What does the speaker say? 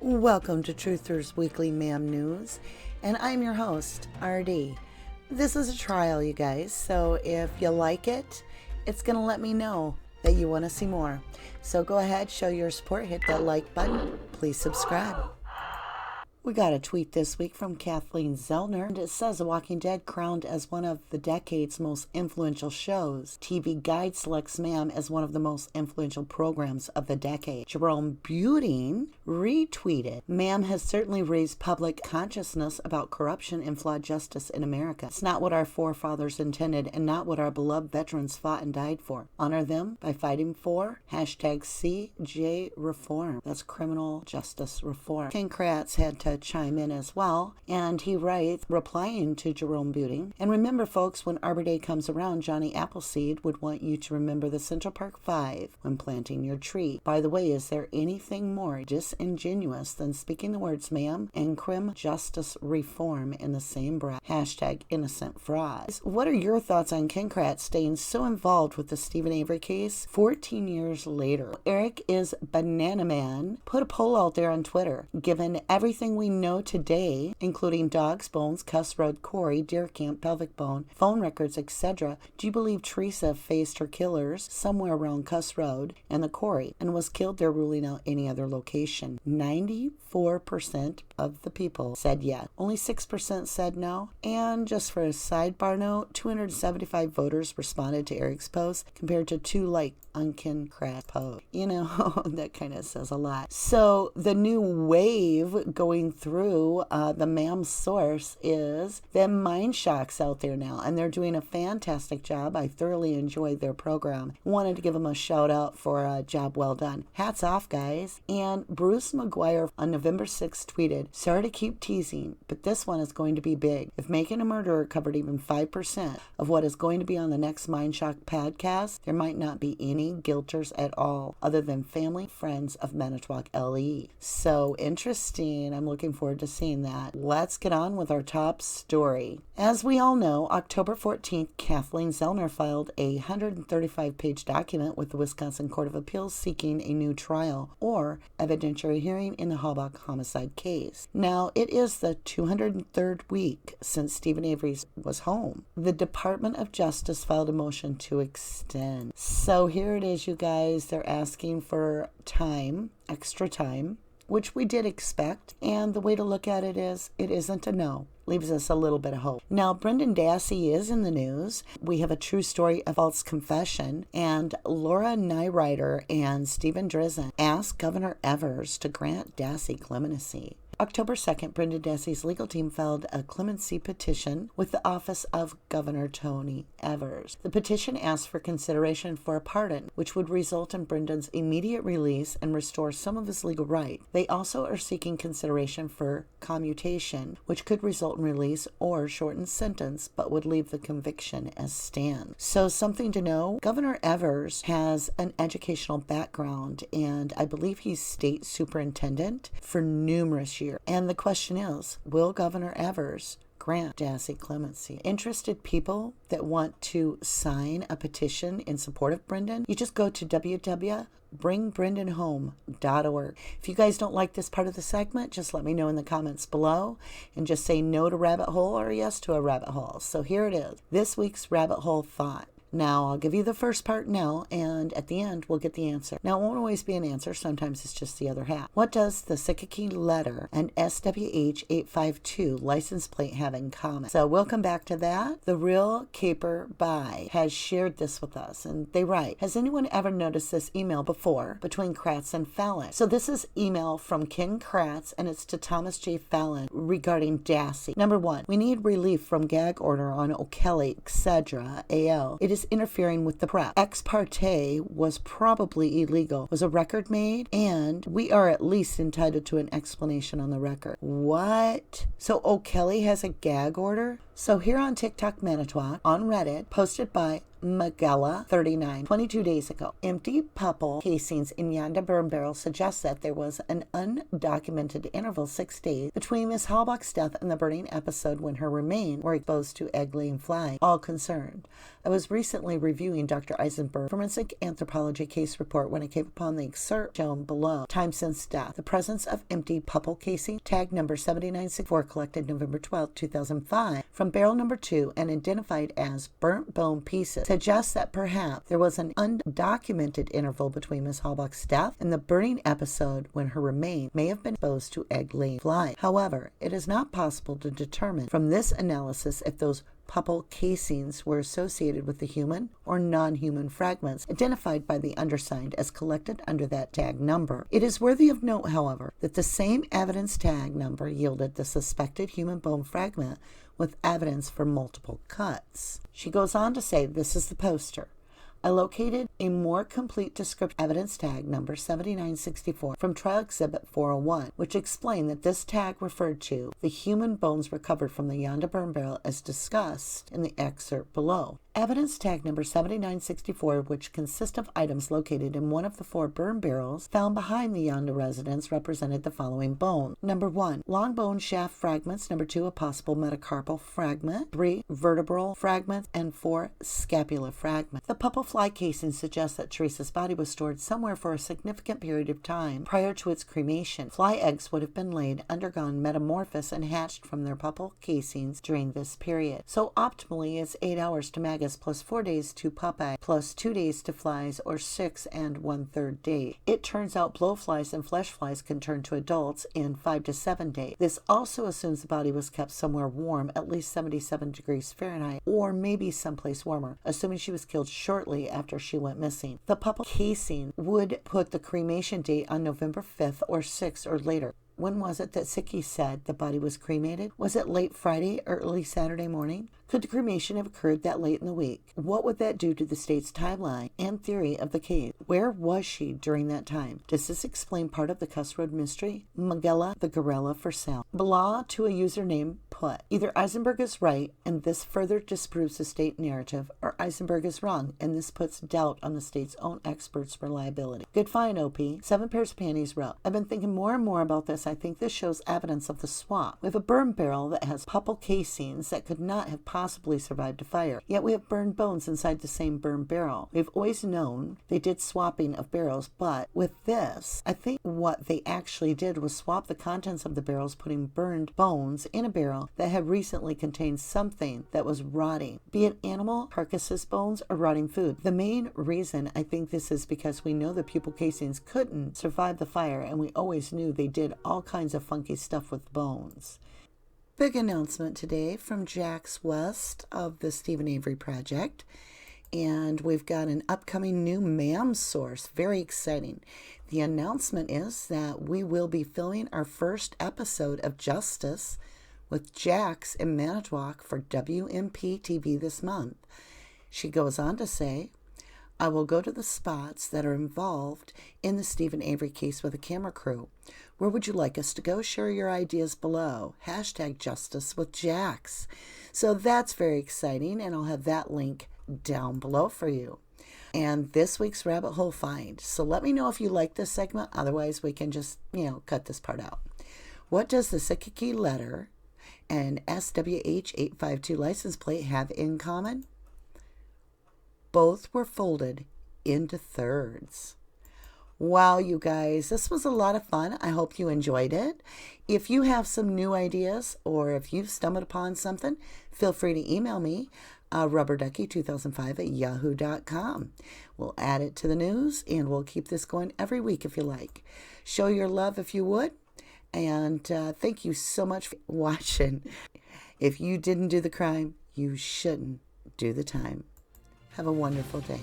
Welcome to Truthers Weekly MAM News, and I'm your host, RD. This is a trial, you guys, so if you like it, it's going to let me know that you want to see more. So go ahead, show your support, hit that like button, please subscribe. We got a tweet this week from Kathleen Zellner, and it says The Walking Dead crowned as one of the decade's most influential shows. TV Guide selects MAM as one of the most influential programs of the decade. Jerome Buting retweeted, MAM has certainly raised public consciousness about corruption and flawed justice in America. It's not what our forefathers intended and not what our beloved veterans fought and died for. Honor them by fighting for #CJ Reform. That's criminal justice reform. Ken Kratz had to chime in as well, and he writes, replying to Jerome Buting, and remember folks, when Arbor Day comes around, Johnny Appleseed would want you to remember the Central Park 5 when planting your tree. By the way, is there anything more disingenuous than speaking the words ma'am and crim justice reform in the same breath? #innocent fraud. What are your thoughts on Ken Kratz staying so involved with the Stephen Avery case 14 years later? Eric is Banana Man put a poll out there on Twitter. Given everything we know today, including dogs, bones, Cuss Road, Quarry, Deer Camp, pelvic bone, phone records, etc., do you believe Teresa faced her killers somewhere around Cuss Road and the Quarry and was killed there, ruling out any other location? 94% of the people said yes. Only 6% said no. And just for a sidebar note, 275 voters responded to Eric's post compared to 2 likes on Ken Kratz's post. You know, that kind of says a lot. So the new wave going through the MAM source is the MINDSHOCK's out there now, and they're doing a fantastic job. I thoroughly enjoyed their program. Wanted to give them a shout out for a job well done. Hats off, guys. And Bruce McGuire on November 6th tweeted, sorry to keep teasing, but this one is going to be big. If Making a Murderer covered even 5% of what is going to be on the next MINDSHOCK podcast, there might not be any guilters at all other than family friends of Manitowoc LE. So interesting. I'm looking forward to seeing that. Let's get on with our top story. As we all know, October 14th, Kathleen Zellner filed a 135-page document with the Wisconsin Court of Appeals seeking a new trial or evidentiary hearing in the Halbach homicide case. Now, it is the 203rd week since Stephen Avery was home. The Department of Justice filed a motion to extend. So here it is, you guys. They're asking for time, extra time, which we did expect, and the way to look at it is, it isn't a no. Leaves us a little bit of hope. Now, Brendan Dassey is in the news. We have a true story of false confession, and Laura Nyrider and Stephen Drizzen asked Governor Evers to grant Dassey clemency. October 2nd, Brendan Dassey's legal team filed a clemency petition with the office of Governor Tony Evers. The petition asked for consideration for a pardon, which would result in Brendan's immediate release and restore some of his legal rights. They also are seeking consideration for commutation, which could result in release or shortened sentence, but would leave the conviction as stands. So something to know, Governor Evers has an educational background, and I believe he's state superintendent for numerous years. And the question is, will Governor Evers grant Dassey clemency? Interested people that want to sign a petition in support of Brendan, you just go to www.bringbrendanhome.org. If you guys don't like this part of the segment, just let me know in the comments below and just say no to rabbit hole or yes to a rabbit hole. So here it is, this week's rabbit hole thought. Now, I'll give you the first part now, and at the end, we'll get the answer. Now, it won't always be an answer. Sometimes it's just the other half. What does the Sikaki letter and SWH 852 license plate have in common? So we'll come back to that. The Real Caper By has shared this with us, and they write, has anyone ever noticed this email before between Kratz and Fallon? So this is email from Ken Kratz, and it's to Thomas J. Fallon regarding Dassey. Number 1, we need relief from gag order on O'Kelly, etc. AL. It is interfering with the prep. Ex parte was probably illegal. Was a record made? And we are at least entitled to an explanation on the record. What? So O'Kelly has a gag order? So here on TikTok Manitowoc, on Reddit, posted by Magella, 39, 22 days ago. Empty pupple casings in Yonda burn barrel suggest that there was an undocumented interval 6 days between Miss Halbach's death and the burning episode when her remains were exposed to egg-laying flies. All concerned. I was recently reviewing Dr. Eisenberg's forensic anthropology case report when I came upon the excerpt shown below. Time since death. The presence of empty pupple casing, tag number 7964, collected November 12, 2005, from barrel number 2 and identified as burnt bone pieces, suggests that perhaps there was an undocumented interval between Miss Halbach's death and the burning episode when her remains may have been exposed to egg-laying flies. However, it is not possible to determine from this analysis if those pupple casings were associated with the human or non-human fragments identified by the undersigned as collected under that tag number. It is worthy of note, however, that the same evidence tag number yielded the suspected human bone fragment with evidence for multiple cuts. She goes on to say, this is the poster. I located a more complete description evidence tag number 7964 from Trial Exhibit 401, which explained that this tag referred to the human bones recovered from the Yonda burn barrel as discussed in the excerpt below. Evidence tag number 7964, which consists of items located in one of the 4 burn barrels found behind the Yonda residence, represented the following bones. Number 1, long bone shaft fragments. Number 2, a possible metacarpal fragment. 3, vertebral fragments. And 4, scapular fragments. The pupple fly casing suggests that Teresa's body was stored somewhere for a significant period of time prior to its cremation. Fly eggs would have been laid, undergone metamorphosis, and hatched from their pupple casings during this period. So optimally, it's 8 hours to maggots plus 4 days to pupae plus 2 days to flies, or 6 1/3 days. It turns out blowflies and flesh flies can turn to adults in 5 to 7 days. This also assumes the body was kept somewhere warm, at least 77 degrees Fahrenheit, or maybe someplace warmer, assuming she was killed shortly after she went missing. The pupple casing would put the cremation date on November 5th or 6th or later. When was it that Sickie said the body was cremated? Was it late Friday or early Saturday morning? Could the cremation have occurred that late in the week? What would that do to the state's timeline and theory of the case? Where was she during that time? Does this explain part of the Cuss Road mystery? Magella, the gorilla for sale. Blah to a username put. Either Eisenberg is right, and this further disproves the state narrative, or Eisenberg is wrong, and this puts doubt on the state's own experts' reliability. Good find, OP. 7 pairs of panties wrote. I've been thinking more and more about this. I think this shows evidence of the swap. We have a burn barrel that has pupple casings that could not have possibly survived a fire. Yet we have burned bones inside the same burn barrel. We've always known they did swapping of barrels, but with this, I think what they actually did was swap the contents of the barrels, putting burned bones in a barrel that had recently contained something that was rotting, be it animal carcasses, bones, or rotting food. The main reason I think this is because we know the pupil casings couldn't survive the fire, and we always knew they did all kinds of funky stuff with bones. Big announcement today from Jax West of the Stephen Avery Project. And we've got an upcoming new MAM source. Very exciting. The announcement is that we will be filming our first episode of Justice with Jax in MINDSHOCK for WMP TV this month. She goes on to say, I will go to the spots that are involved in the Stephen Avery case with a camera crew. Where would you like us to go? Share your ideas below. # Justice with Jax. So that's very exciting, and I'll have that link down below for you. And this week's rabbit hole find. So let me know if you like this segment. Otherwise, we can just, cut this part out. What does the Sickie letter and SWH852 license plate have in common? Both were folded into thirds. Wow, you guys, this was a lot of fun. I hope you enjoyed it. If you have some new ideas or if you've stumbled upon something, feel free to email me, rubberducky2005@yahoo.com. We'll add it to the news, and we'll keep this going every week if you like. Show your love if you would, and thank you so much for watching. If you didn't do the crime, you shouldn't do the time. Have a wonderful day.